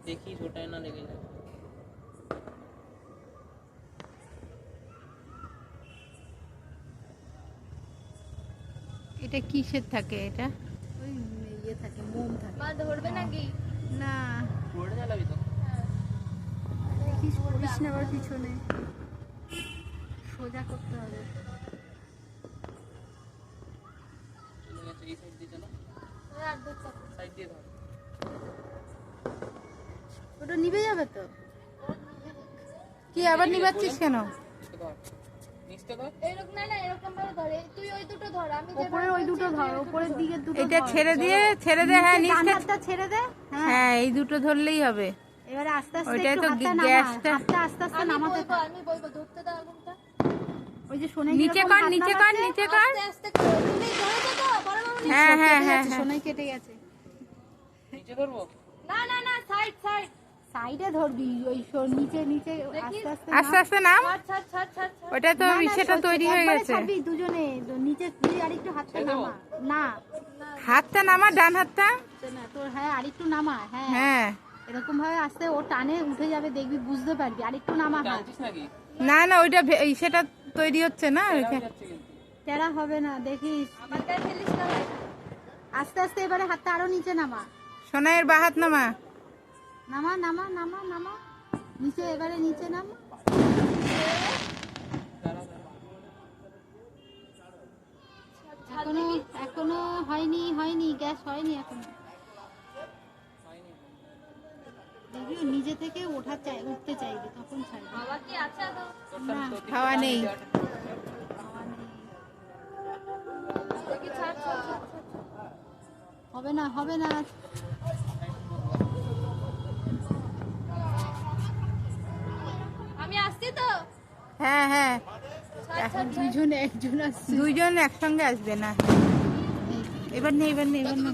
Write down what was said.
দেখি ওটাই না লেগে যায়। এটা কিসের থাকে? এটা ওই ইয়ে থাকে, মোম থাকে। মা ধরবে নাকি? না, পড়ে জ্বালাবি তো। দেখিস পড়িস না আবার পিছনে, সোজা করতে হবে। চলে গেছে এই সাইড দিয়ে চলো, আর ধরতে হবে। সাইড দিয়ে ধর। ওটা নিভে যাবে তো। কি আবার নিবাচ্ছিস কেন? নিচে ধর, নিচে ধর। এরকম না না, এরকম ভাবে ধরে। তুই ওই দুটো ধর, আমি যে ওপরে ওই দুটো ধর, ওপরের দিকে দুটো এটা ধর। ছেড়ে দে, হ্যাঁ ডান নিচটা, হাতটা ছেড়ে দে। হ্যাঁ, হ্যাঁ এই দুটো ধরলেই হবে। এবারে আস্তে আস্তে ওইটাই একটু তো হাতটা নামা, গ্যাসটা। হাতটা আস্তে আস্তে আমি নামাতে বলবো, থাক। আমি বলবো ধরতে দাও আগুনটা। ওই যে সোনাই নিচে কিরকম কর, হাত নিচে কর, নামাচ্ছে। নিচে কর। আস্তে আস্তে করে। তুমি ধরেছো তো বড় মামুনি? হ্যাঁ হ্যাঁ কেটে হ্যাঁ গেছে, হ্যাঁ। সোনাই কেটে গেছে। নিচে ধরবো। না না না, সাইড সাইড। সাইডে ধরবি, ওই নিচে নিচে দেখি। আস্তে আস্তে আস্তে নাম। ছাড় ছাড় ছাড় ছাড় ছাড়। ওটা তো সেটা তৈরি হয়ে গেছে। ছাড়বি দুজনে, নিচে তুই আরেকটু হাতটা নামা। না হাতটা নামা, ডান হাতটা। না তোর, হ্যাঁ আরেকটু নামা। হ্যাঁ হ্যাঁ, এরকম ভাবে আস্তে ও টানে উঠে যাবে, দেখবি বুঝতে পারবি। আরেকটু নামা হাত। টানছিস নাকি? না না ওইটা সেটা তৈরি হচ্ছে না। হয়ে যাচ্ছে কিন্তু। তেরা হবে না, দেখিস। আমার গায়ে ফেলিস না ভাই। আস্তে আস্তে এবারে হাতটা আরো নিচে নামা। সোনাইয়ের বা হাত নামা। নামা নামা নামা নামা, নিচে, এবারে নিচে নামা। দাঁড়া দাঁড়া। এখনো এখনো হয়নি, হয়নি, গ্যাস হয়নি এখনো। হয়নি। দেখবি ও নিজে থেকে উঠতে চাইবে, তখন ছাড়বে। বাবা কি আছে তো? না, খাওয়া নেই। খাওয়া নেই। দেখি ছাড় ছাড় ছাড় ছাড়। হবে না, হবে না। আমি আসছি তো। হ্যাঁ হ্যাঁ, ছাড় ছাড় ছাড়। দুজনে একজন আসছে। দুইজন একসঙ্গে আসবে না। এবার নেই, এবার নেই, এবার নেই।